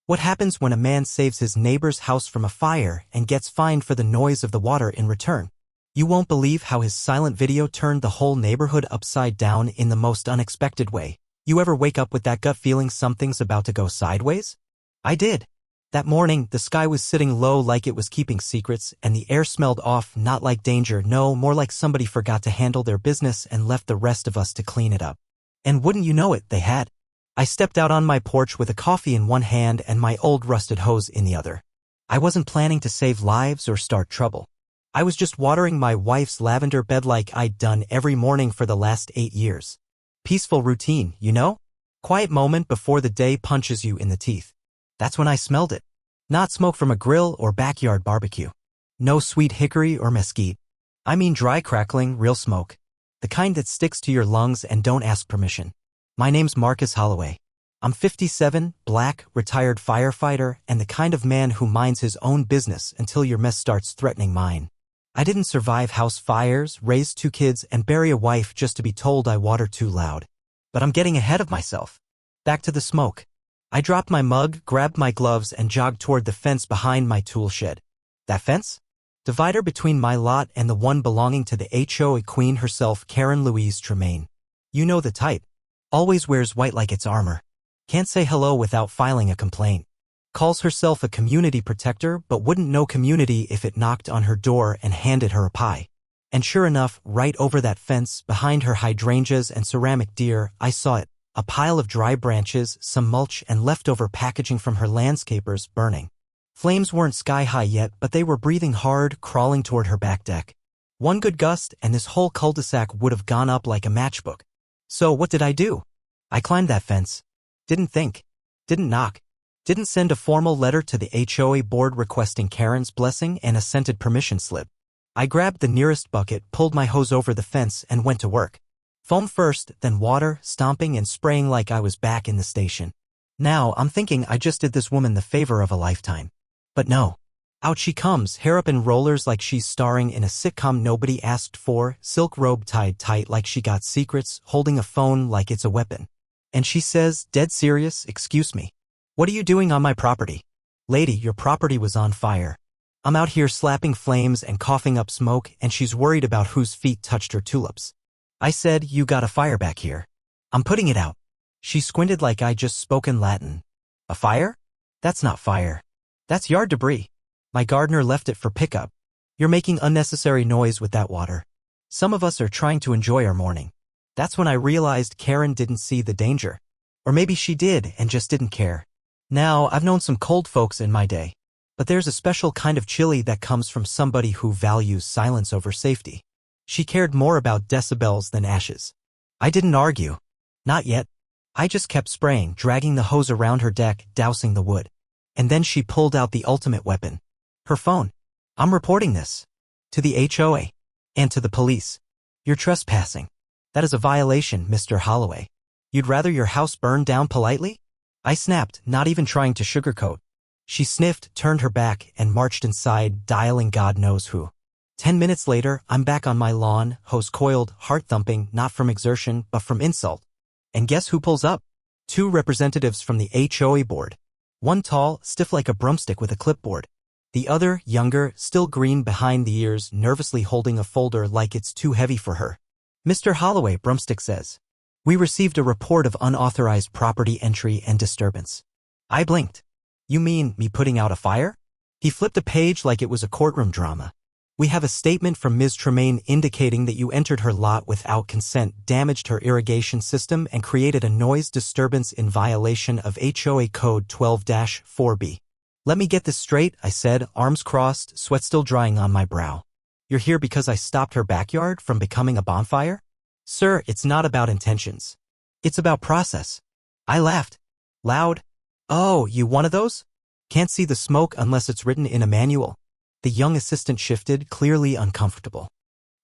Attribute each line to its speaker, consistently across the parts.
Speaker 1: What happens when a man saves his neighbor's house from a fire and gets fined for the noise of the water in return? You won't believe how his silent video turned the whole neighborhood upside down in the most unexpected way. You ever wake up with that gut feeling something's about to go sideways? I did. That morning, the sky was sitting low like it was keeping secrets, and the air smelled off, not like danger, no, more like somebody forgot to handle their business and left the rest of us to clean it up. And wouldn't you know it, they had. I stepped out on my porch with a coffee in one hand and my old rusted hose in the other. I wasn't planning to save lives or start trouble. I was just watering my wife's lavender bed like I'd done every morning for the last 8 years. Peaceful routine, you know? Quiet moment before the day punches you in the teeth. That's when I smelled it. Not smoke from a grill or backyard barbecue. No sweet hickory or mesquite. I mean dry crackling, real smoke. The kind that sticks to your lungs and don't ask permission. My name's Marcus Holloway. I'm 57, black, retired firefighter, and the kind of man who minds his own business until your mess starts threatening mine. I didn't survive house fires, raise 2 kids, and bury a wife just to be told I water too loud. But I'm getting ahead of myself. Back to the smoke. I dropped my mug, grabbed my gloves, and jogged toward the fence behind my tool shed. That fence? Divider between my lot and the one belonging to the HOA queen herself, Karen Louise Tremaine. You know the type. Always wears white like it's armor. Can't say hello without filing a complaint. Calls herself a community protector but wouldn't know community if it knocked on her door and handed her a pie. And sure enough, right over that fence, behind her hydrangeas and ceramic deer, I saw it. A pile of dry branches, some mulch, and leftover packaging from her landscapers burning. Flames weren't sky-high yet, but they were breathing hard, crawling toward her back deck. One good gust, and this whole cul-de-sac would have gone up like a matchbook. So what did I do? I climbed that fence. Didn't think. Didn't knock. Didn't send a formal letter to the HOA board requesting Karen's blessing and a scented permission slip. I grabbed the nearest bucket, pulled my hose over the fence, and went to work. Foam first, then water, stomping and spraying like I was back in the station. Now, I'm thinking I just did this woman the favor of a lifetime. But no. Out she comes, hair up in rollers like she's starring in a sitcom nobody asked for, silk robe tied tight like she got secrets, holding a phone like it's a weapon. And she says, dead serious, excuse me. What are you doing on my property? Lady, your property was on fire. I'm out here slapping flames and coughing up smoke, and she's worried about whose feet touched her tulips. I said, you got a fire back here. I'm putting it out. She squinted like I just spoken Latin. A fire? That's not fire. That's yard debris. My gardener left it for pickup. You're making unnecessary noise with that water. Some of us are trying to enjoy our morning. That's when I realized Karen didn't see the danger. Or maybe she did and just didn't care. Now, I've known some cold folks in my day. But there's a special kind of chilly that comes from somebody who values silence over safety. She cared more about decibels than ashes. I didn't argue. Not yet. I just kept spraying, dragging the hose around her deck, dousing the wood. And then she pulled out the ultimate weapon. Her phone. I'm reporting this. To the HOA. And to the police. You're trespassing. That is a violation, Mr. Holloway. You'd rather your house burn down politely? I snapped, not even trying to sugarcoat. She sniffed, turned her back, and marched inside, dialing God knows who. 10 minutes later, I'm back on my lawn, hose coiled, heart thumping, not from exertion, but from insult. And guess who pulls up? 2 representatives from the HOA board. One tall, stiff like a broomstick with a clipboard. The other, younger, still green behind the ears, nervously holding a folder like it's too heavy for her. Mr. Holloway, Broomstick says. We received a report of unauthorized property entry and disturbance. I blinked. You mean me putting out a fire? He flipped a page like it was a courtroom drama. We have a statement from Ms. Tremaine indicating that you entered her lot without consent, damaged her irrigation system, and created a noise disturbance in violation of HOA Code 12-4B. Let me get this straight, I said, arms crossed, sweat still drying on my brow. You're here because I stopped her backyard from becoming a bonfire? Sir, it's not about intentions. It's about process. I laughed. Loud. Oh, you one of those? Can't see the smoke unless it's written in a manual. The young assistant shifted, clearly uncomfortable.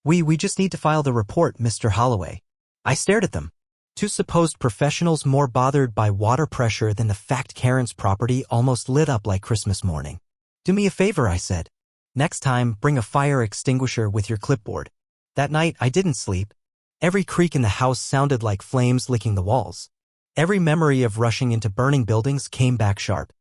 Speaker 1: We just need to file the report, Mr. Holloway. I stared at them. 2 supposed professionals more bothered by water pressure than the fact Karen's property almost lit up like Christmas morning. Do me a favor, I said. Next time, bring a fire extinguisher with your clipboard. That night, I didn't sleep. Every creak in the house sounded like flames licking the walls. Every memory of rushing into burning buildings came back sharp.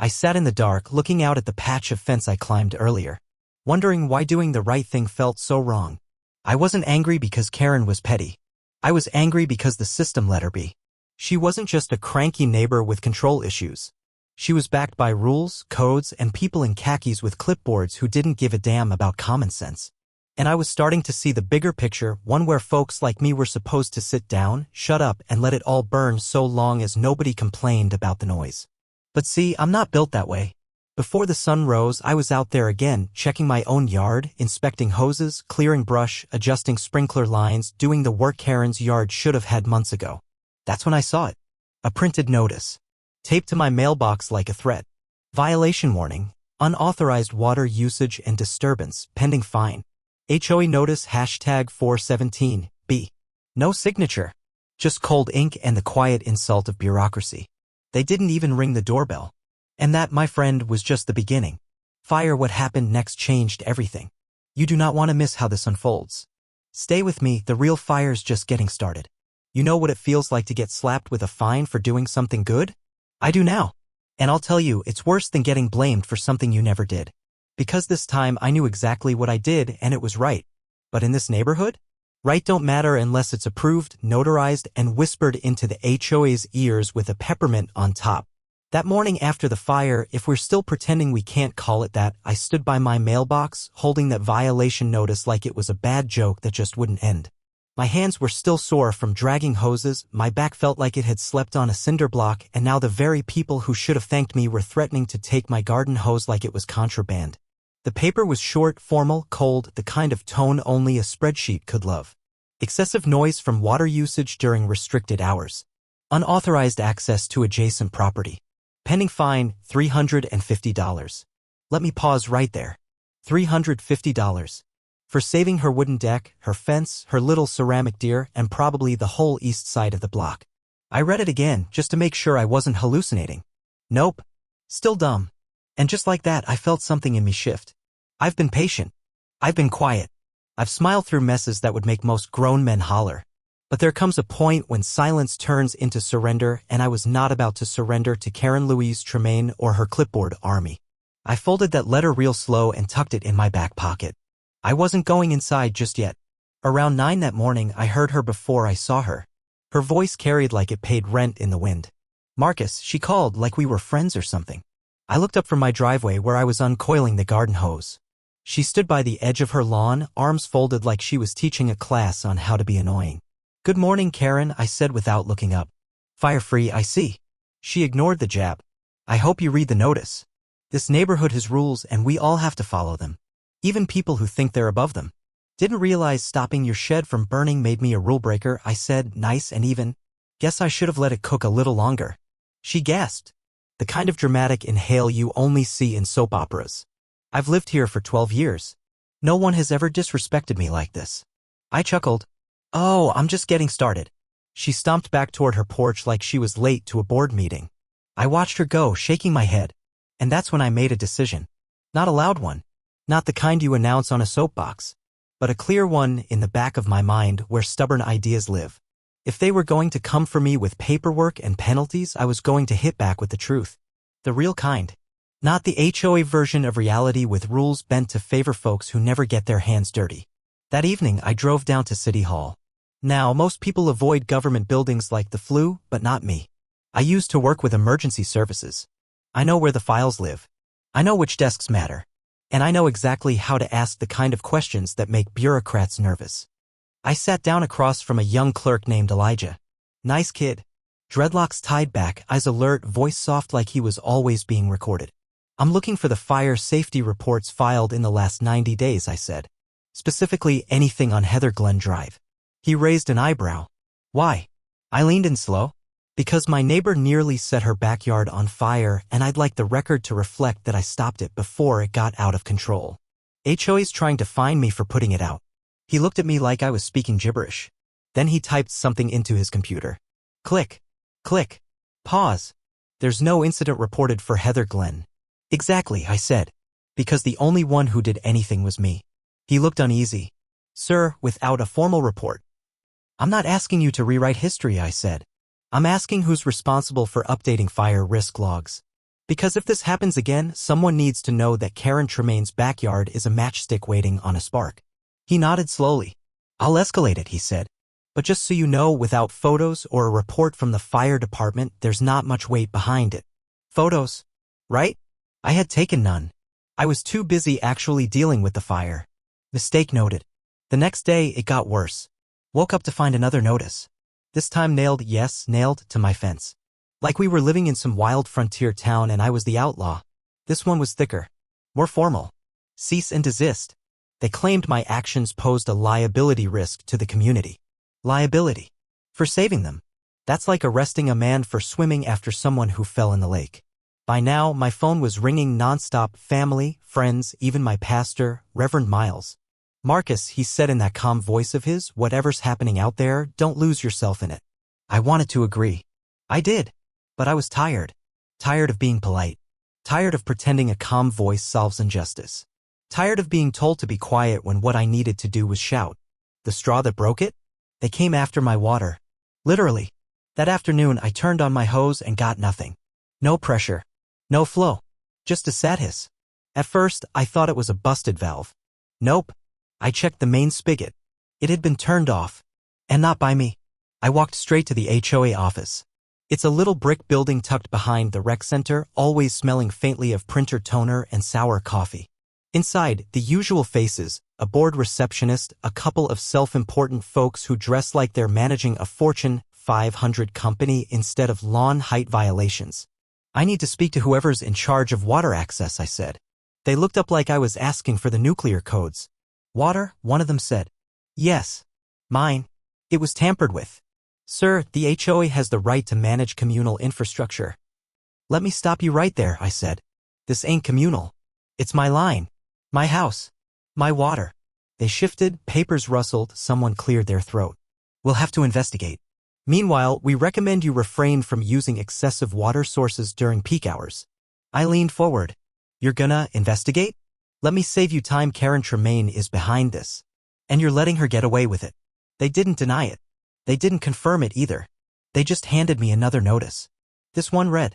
Speaker 1: I sat in the dark, looking out at the patch of fence I climbed earlier, wondering why doing the right thing felt so wrong. I wasn't angry because Karen was petty. I was angry because the system let her be. She wasn't just a cranky neighbor with control issues. She was backed by rules, codes, and people in khakis with clipboards who didn't give a damn about common sense. And I was starting to see the bigger picture, one where folks like me were supposed to sit down, shut up, and let it all burn so long as nobody complained about the noise. But see, I'm not built that way. Before the sun rose, I was out there again, checking my own yard, inspecting hoses, clearing brush, adjusting sprinkler lines, doing the work Karen's yard should have had months ago. That's when I saw it. A printed notice. Taped to my mailbox like a threat. Violation warning. Unauthorized water usage and disturbance, pending fine. HOA notice #417B. No signature. Just cold ink and the quiet insult of bureaucracy. They didn't even ring the doorbell. And that, my friend, was just the beginning. Fire, what happened next changed everything. You do not want to miss how this unfolds. Stay with me, the real fire's just getting started. You know what it feels like to get slapped with a fine for doing something good? I do now. And I'll tell you, it's worse than getting blamed for something you never did. Because this time I knew exactly what I did and it was right. But in this neighborhood? Right don't matter unless it's approved, notarized, and whispered into the HOA's ears with a peppermint on top. That morning after the fire, if we're still pretending we can't call it that, I stood by my mailbox, holding that violation notice like it was a bad joke that just wouldn't end. My hands were still sore from dragging hoses, my back felt like it had slept on a cinder block, and now the very people who should have thanked me were threatening to take my garden hose like it was contraband. The paper was short, formal, cold, the kind of tone only a spreadsheet could love. Excessive noise from water usage during restricted hours. Unauthorized access to adjacent property. Pending fine, $350. Let me pause right there. $350. For saving her wooden deck, her fence, her little ceramic deer, and probably the whole east side of the block. I read it again, just to make sure I wasn't hallucinating. Nope. Still dumb. And just like that, I felt something in me shift. I've been patient. I've been quiet. I've smiled through messes that would make most grown men holler. But there comes a point when silence turns into surrender, and I was not about to surrender to Karen Louise Tremaine or her clipboard army. I folded that letter real slow and tucked it in my back pocket. I wasn't going inside just yet. Around 9 that morning, I heard her before I saw her. Her voice carried like it paid rent in the wind. Marcus, she called like we were friends or something. I looked up from my driveway where I was uncoiling the garden hose. She stood by the edge of her lawn, arms folded like she was teaching a class on how to be annoying. Good morning, Karen, I said without looking up. Fire-free, I see. She ignored the jab. I hope you read the notice. This neighborhood has rules and we all have to follow them. Even people who think they're above them. Didn't realize stopping your shed from burning made me a rule breaker, I said, nice and even. Guess I should have let it cook a little longer. She gasped. The kind of dramatic inhale you only see in soap operas. I've lived here for 12 years. No one has ever disrespected me like this. I chuckled. Oh, I'm just getting started. She stomped back toward her porch like she was late to a board meeting. I watched her go, shaking my head. And that's when I made a decision. Not a loud one. Not the kind you announce on a soapbox, but a clear one in the back of my mind where stubborn ideas live. If they were going to come for me with paperwork and penalties, I was going to hit back with the truth. The real kind. Not the HOA version of reality with rules bent to favor folks who never get their hands dirty. That evening, I drove down to City Hall. Now, most people avoid government buildings like the flu, but not me. I used to work with emergency services. I know where the files live. I know which desks matter. And I know exactly how to ask the kind of questions that make bureaucrats nervous. I sat down across from a young clerk named Elijah. Nice kid. Dreadlocks tied back, eyes alert, voice soft like he was always being recorded. I'm looking for the fire safety reports filed in the last 90 days, I said. Specifically, anything on Heather Glen Drive. He raised an eyebrow. Why? I leaned in slow. Because my neighbor nearly set her backyard on fire, and I'd like the record to reflect that I stopped it before it got out of control. HOA's trying to find me for putting it out. He looked at me like I was speaking gibberish. Then he typed something into his computer. Click. Click. Pause. There's no incident reported for Heather Glen. Exactly, I said. Because the only one who did anything was me. He looked uneasy. Sir, without a formal report. I'm not asking you to rewrite history, I said. I'm asking who's responsible for updating fire risk logs. Because if this happens again, someone needs to know that Karen Tremaine's backyard is a matchstick waiting on a spark. He nodded slowly. I'll escalate it, he said. But just so you know, without photos or a report from the fire department, there's not much weight behind it. Photos? Right? I had taken none. I was too busy actually dealing with the fire. Mistake noted. The next day, it got worse. Woke up to find another notice. This time nailed to my fence. Like we were living in some wild frontier town and I was the outlaw. This one was thicker. More formal. Cease and desist. They claimed my actions posed a liability risk to the community. Liability. For saving them. That's like arresting a man for swimming after someone who fell in the lake. By now, my phone was ringing nonstop. Family, friends, even my pastor, Reverend Miles. Marcus, he said in that calm voice of his, whatever's happening out there, don't lose yourself in it. I wanted to agree. I did. But I was tired. Tired of being polite. Tired of pretending a calm voice solves injustice. Tired of being told to be quiet when what I needed to do was shout. The straw that broke it? They came after my water. Literally. That afternoon I turned on my hose and got nothing. No pressure. No flow. Just a sad hiss. At first, I thought it was a busted valve. Nope. I checked the main spigot. It had been turned off. And not by me. I walked straight to the HOA office. It's a little brick building tucked behind the rec center, always smelling faintly of printer toner and sour coffee. Inside, the usual faces, a bored receptionist, a couple of self-important folks who dress like they're managing a Fortune 500 company instead of lawn height violations. I need to speak to whoever's in charge of water access, I said. They looked up like I was asking for the nuclear codes. Water, one of them said. Yes. Mine. It was tampered with. Sir, the HOA has the right to manage communal infrastructure. Let me stop you right there, I said. This ain't communal. It's my line. My house. My water. They shifted, papers rustled, someone cleared their throat. We'll have to investigate. Meanwhile, we recommend you refrain from using excessive water sources during peak hours. I leaned forward. You're gonna investigate? Let me save you time. Karen Tremaine is behind this. And you're letting her get away with it. They didn't deny it. They didn't confirm it either. They just handed me another notice. This one read,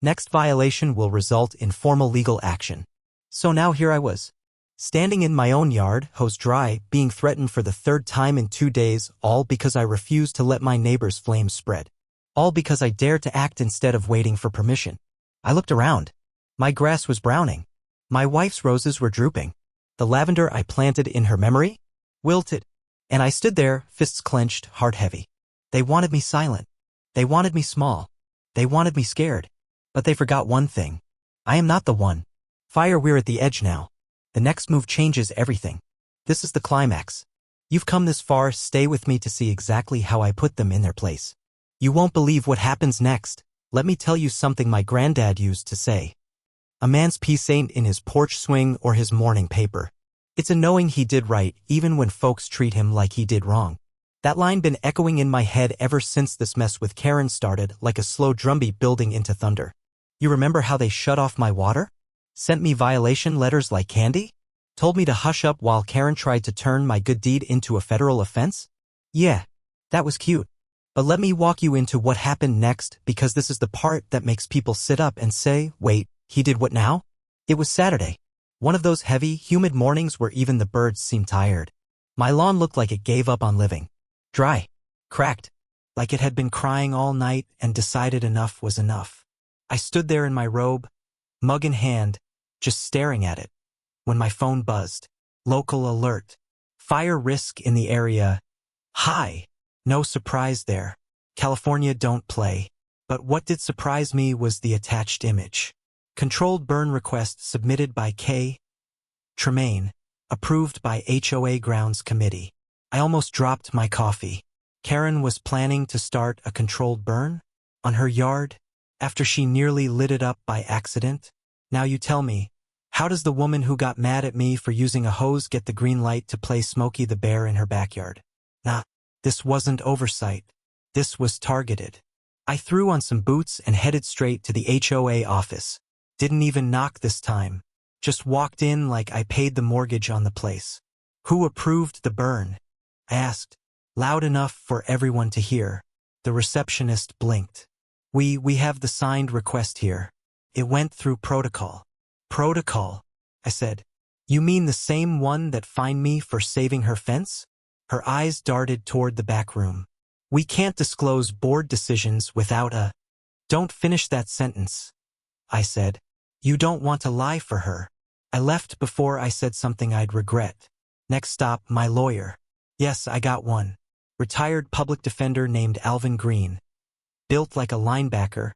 Speaker 1: next violation will result in formal legal action. So now here I was, standing in my own yard, hose dry, being threatened for the third time in 2 days, all because I refused to let my neighbor's flames spread. All because I dared to act instead of waiting for permission. I looked around. My grass was browning. My wife's roses were drooping. The lavender I planted in her memory wilted. And I stood there, fists clenched, heart heavy. They wanted me silent. They wanted me small. They wanted me scared. But they forgot one thing. I am not the one. Fire, we're at the edge now. The next move changes everything. This is the climax. You've come this far, stay with me to see exactly how I put them in their place. You won't believe what happens next. Let me tell you something my granddad used to say. A man's peace ain't in his porch swing or his morning paper. It's a knowing he did right, even when folks treat him like he did wrong. That line been echoing in my head ever since this mess with Karen started, like a slow drumbeat building into thunder. You remember how they shut off my water? Sent me violation letters like candy? Told me to hush up while Karen tried to turn my good deed into a federal offense? Yeah, that was cute. But let me walk you into what happened next, because this is the part that makes people sit up and say, wait, he did what now? It was Saturday. One of those heavy, humid mornings where even the birds seemed tired. My lawn looked like it gave up on living. Dry. Cracked. Like it had been crying all night and decided enough was enough. I stood there in my robe, mug in hand, just staring at it, when my phone buzzed. Local alert. Fire risk in the area. High. No surprise there. California don't play. But what did surprise me was the attached image. Controlled burn request submitted by K. Tremaine, approved by HOA Grounds Committee. I almost dropped my coffee. Karen was planning to start a controlled burn? On her yard? After she nearly lit it up by accident? Now you tell me, how does the woman who got mad at me for using a hose get the green light to play Smokey the Bear in her backyard? Nah, this wasn't oversight. This was targeted. I threw on some boots and headed straight to the HOA office. Didn't even knock this time. Just walked in like I paid the mortgage on the place. Who approved the burn? I asked, loud enough for everyone to hear. The receptionist blinked. We have the signed request here. It went through protocol. Protocol, I said. You mean the same one that fined me for saving her fence? Her eyes darted toward the back room. We can't disclose board decisions without a... Don't finish that sentence, I said. You don't want to lie for her. I left before I said something I'd regret. Next stop, my lawyer. Yes, I got one. Retired public defender named Alvin Green. Built like a linebacker,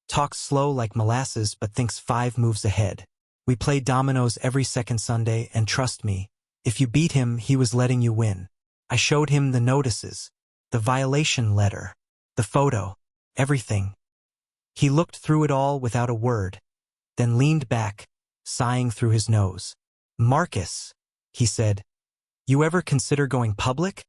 Speaker 1: talks slow like molasses but thinks 5 moves ahead. We play dominoes every second Sunday, and trust me, if you beat him, he was letting you win. I showed him the notices, the violation letter, the photo, everything. He looked through it all without a word, then leaned back, sighing through his nose. Marcus, he said, you ever consider going public?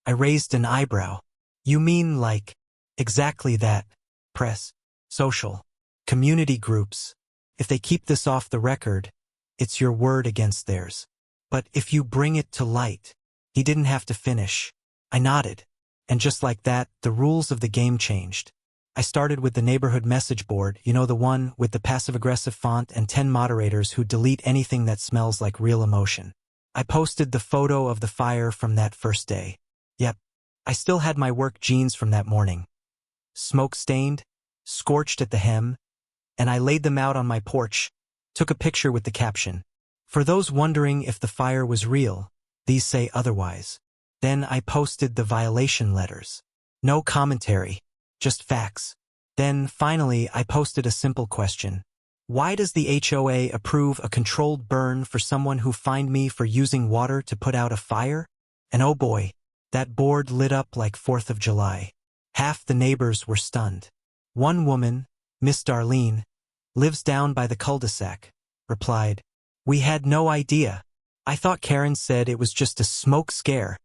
Speaker 1: I raised an eyebrow. You mean like... Exactly that. Press, social, community groups. If they keep this off the record, it's your word against theirs. But if you bring it to light... He didn't have to finish. I nodded. And just like that, the rules of the game changed. I started with the neighborhood message board, you know, the one with the passive-aggressive font and 10 moderators who delete anything that smells like real emotion. I posted the photo of the fire from that first day. Yep, I still had my work jeans from that morning. Smoke-stained, scorched at the hem, and I laid them out on my porch, took a picture with the caption, "For those wondering if the fire was real, these say otherwise." Then I posted the violation letters. No commentary, just facts. Then, finally, I posted a simple question. Why does the HOA approve a controlled burn for someone who fined me for using water to put out a fire? And oh boy, that board lit up like 4th of July. Half the neighbors were stunned. One woman, Miss Darlene, lives down by the cul-de-sac, replied, "We had no idea. I thought Karen said it was just a smoke scare."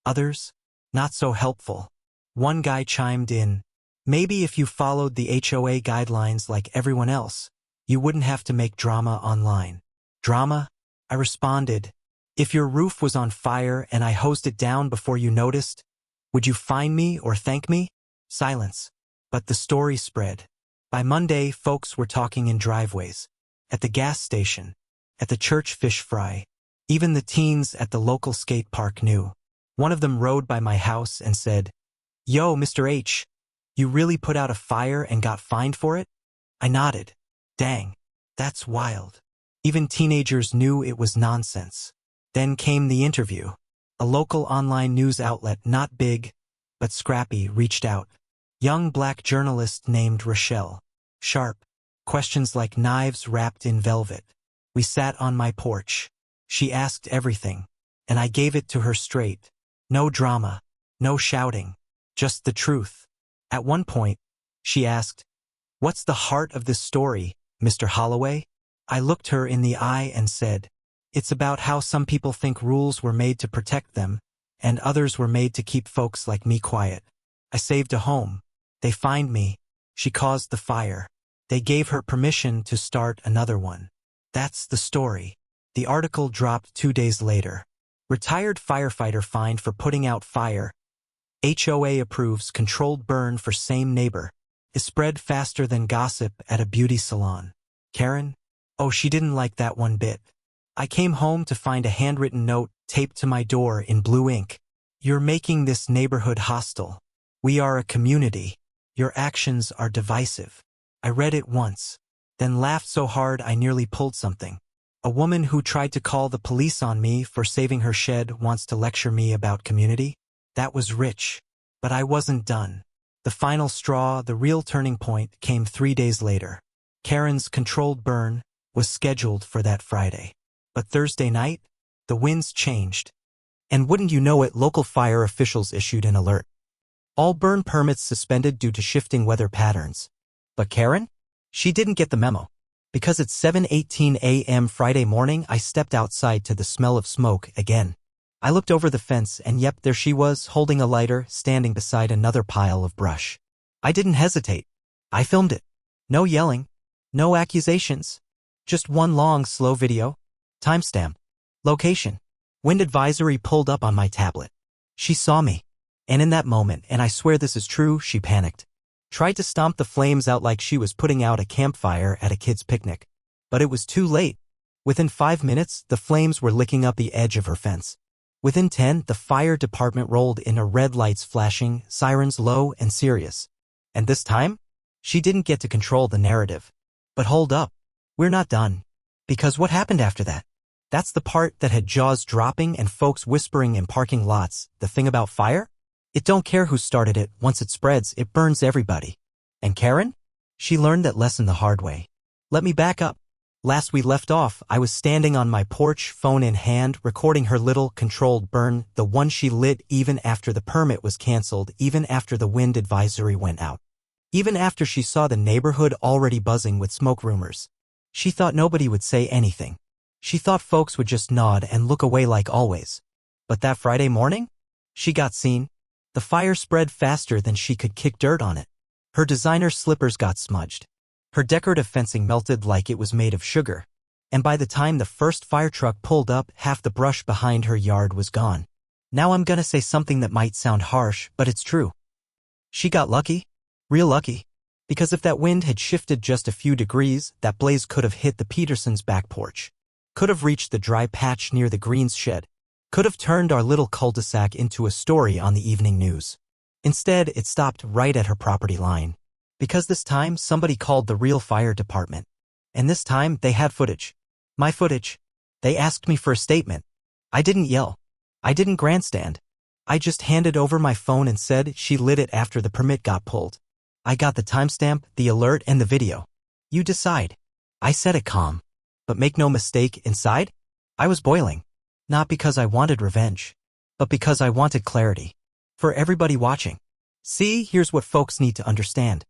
Speaker 1: Others, not so helpful. One guy chimed in, "Maybe if you followed the HOA guidelines like everyone else, you wouldn't have to make drama online." Drama? I responded, "If your roof was on fire and I hosed it down before you noticed, would you fine me or thank me?" Silence. But the story spread. By Monday, folks were talking in driveways, at the gas station, at the church fish fry. Even the teens at the local skate park knew. One of them rode by my house and said, "Yo, Mr. H, you really put out a fire and got fined for it?" I nodded. Dang, that's wild. Even teenagers knew it was nonsense. Then came the interview. A local online news outlet, not big, but scrappy, reached out. Young black journalist named Rochelle. Sharp. Questions like knives wrapped in velvet. We sat on my porch. She asked everything, and I gave it to her straight. No drama, no shouting, just the truth. At one point, she asked, "What's the heart of this story, Mr. Holloway?" I looked her in the eye and said, "It's about how some people think rules were made to protect them, and others were made to keep folks like me quiet. I saved a home. They fined me. She caused the fire. They gave her permission to start another one. That's the story." The article dropped 2 days later. Retired firefighter fined for putting out fire. HOA approves controlled burn for same neighbor. Is spread faster than gossip at a beauty salon. Karen? Oh, she didn't like that one bit. I came home to find a handwritten note taped to my door in blue ink. "You're making this neighborhood hostile. We are a community. Your actions are divisive." I read it once, then laughed so hard I nearly pulled something. A woman who tried to call the police on me for saving her shed wants to lecture me about community? That was rich. But I wasn't done. The final straw, the real turning point, came 3 days later. Karen's controlled burn was scheduled for that Friday. But Thursday night, the winds changed. And wouldn't you know it, local fire officials issued an alert. All burn permits suspended due to shifting weather patterns. But Karen? She didn't get the memo. Because at 7:18 a.m. Friday morning, I stepped outside to the smell of smoke again. I looked over the fence and yep, there she was, holding a lighter, standing beside another pile of brush. I didn't hesitate. I filmed it. No yelling. No accusations. Just one long, slow video. Timestamp. Location. Wind advisory pulled up on my tablet. She saw me. And in that moment, and I swear this is true, she panicked. Tried to stomp the flames out like she was putting out a campfire at a kid's picnic. But it was too late. Within 5 minutes, the flames were licking up the edge of her fence. Within 10, the fire department rolled in, red lights flashing, sirens low and serious. And this time, she didn't get to control the narrative. But hold up. We're not done. Because what happened after that? That's the part that had jaws dropping and folks whispering in parking lots. The thing about fire? It don't care who started it. Once it spreads, it burns everybody. And Karen? She learned that lesson the hard way. Let me back up. Last we left off, I was standing on my porch, phone in hand, recording her little controlled burn, the one she lit even after the permit was canceled, even after the wind advisory went out. Even after she saw the neighborhood already buzzing with smoke rumors. She thought nobody would say anything. She thought folks would just nod and look away like always. But that Friday morning? She got seen. The fire spread faster than she could kick dirt on it. Her designer slippers got smudged. Her decorative fencing melted like it was made of sugar. And by the time the first fire truck pulled up, half the brush behind her yard was gone. Now I'm gonna say something that might sound harsh, but it's true. She got lucky. Real lucky. Because if that wind had shifted just a few degrees, that blaze could have hit the Petersons' back porch. Could have reached the dry patch near the Greens shed. Could have turned our little cul-de-sac into a story on the evening news. Instead, it stopped right at her property line. Because this time, somebody called the real fire department. And this time, they had footage. My footage. They asked me for a statement. I didn't yell. I didn't grandstand. I just handed over my phone and said she lit it after the permit got pulled. I got the timestamp, the alert, and the video. You decide. I said it calm. But make no mistake, inside, I was boiling. Not because I wanted revenge, but because I wanted clarity. For everybody watching. See, here's what folks need to understand.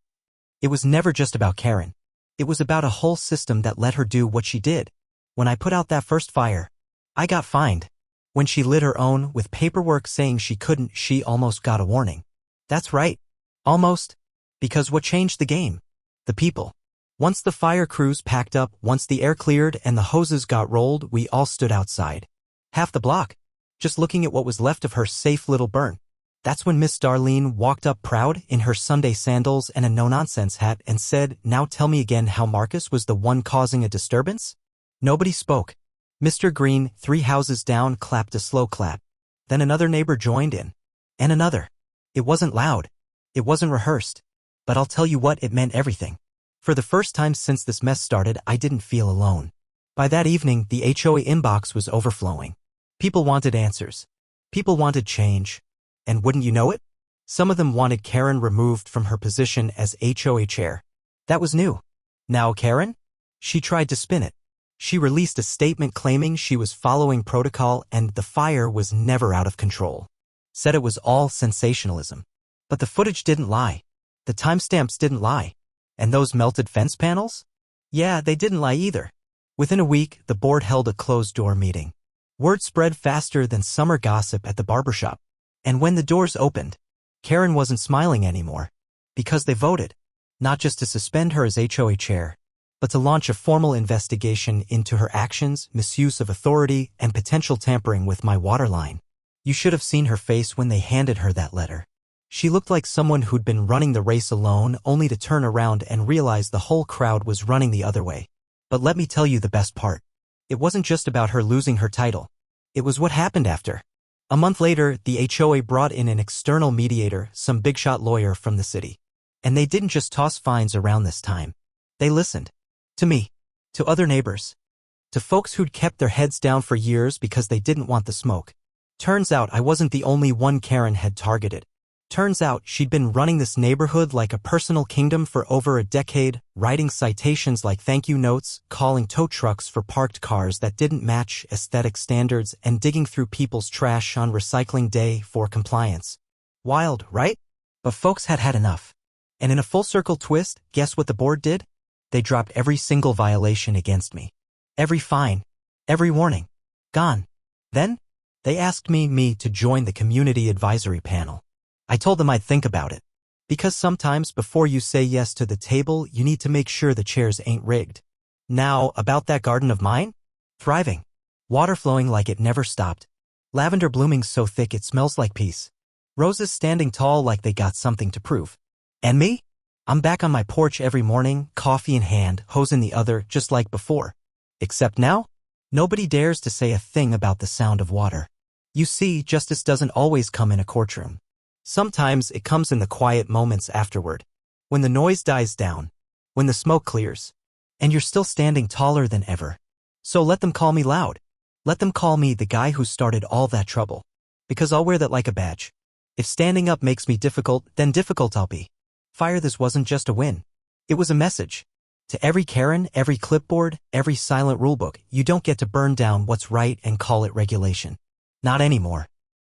Speaker 1: It was never just about Karen. It was about a whole system that let her do what she did. When I put out that first fire, I got fined. When she lit her own, with paperwork saying she couldn't, she almost got a warning. That's right. Almost. Because what changed the game? The people. Once the fire crews packed up, once the air cleared and the hoses got rolled, we all stood outside. Half the block. Just looking at what was left of her safe little burn. That's when Miss Darlene walked up proud in her Sunday sandals and a no-nonsense hat and said, "Now tell me again how Marcus was the one causing a disturbance?" Nobody spoke. Mr. Green, 3 houses down, clapped a slow clap. Then another neighbor joined in. And another. It wasn't loud. It wasn't rehearsed. But I'll tell you what, it meant everything. For the first time since this mess started, I didn't feel alone. By that evening, the HOA inbox was overflowing. People wanted answers. People wanted change. And wouldn't you know it? Some of them wanted Karen removed from her position as HOA chair. That was new. Now Karen? She tried to spin it. She released a statement claiming she was following protocol and the fire was never out of control. Said it was all sensationalism. But the footage didn't lie. The timestamps didn't lie. And those melted fence panels? Yeah, they didn't lie either. Within a week, the board held a closed-door meeting. Word spread faster than summer gossip at the barbershop. And when the doors opened, Karen wasn't smiling anymore. Because they voted. Not just to suspend her as HOA chair, but to launch a formal investigation into her actions, misuse of authority, and potential tampering with my water line. You should have seen her face when they handed her that letter. She looked like someone who'd been running the race alone only to turn around and realize the whole crowd was running the other way. But let me tell you the best part. It wasn't just about her losing her title. It was what happened after. A month later, the HOA brought in an external mediator, some big-shot lawyer from the city. And they didn't just toss fines around this time. They listened. To me. To other neighbors. To folks who'd kept their heads down for years because they didn't want the smoke. Turns out I wasn't the only one Karen had targeted. Turns out she'd been running this neighborhood like a personal kingdom for over a decade, writing citations like thank you notes, calling tow trucks for parked cars that didn't match aesthetic standards, and digging through people's trash on recycling day for compliance. Wild, right? But folks had had enough. And in a full-circle twist, guess what the board did? They dropped every single violation against me. Every fine. Every warning. Gone. Then, they asked me to join the community advisory panel. I told them I'd think about it. Because sometimes before you say yes to the table, you need to make sure the chairs ain't rigged. Now, about that garden of mine? Thriving. Water flowing like it never stopped. Lavender blooming so thick it smells like peace. Roses standing tall like they got something to prove. And me? I'm back on my porch every morning, coffee in hand, hose in the other, just like before. Except now, nobody dares to say a thing about the sound of water. You see, justice doesn't always come in a courtroom. Sometimes it comes in the quiet moments afterward, when the noise dies down, when the smoke clears, and you're still standing taller than ever. So let them call me loud. Let them call me the guy who started all that trouble. Because I'll wear that like a badge. If standing up makes me difficult, then difficult I'll be. Fire, this wasn't just a win. It was a message. To every Karen, every clipboard, every silent rulebook, you don't get to burn down what's right and call it regulation. Not anymore.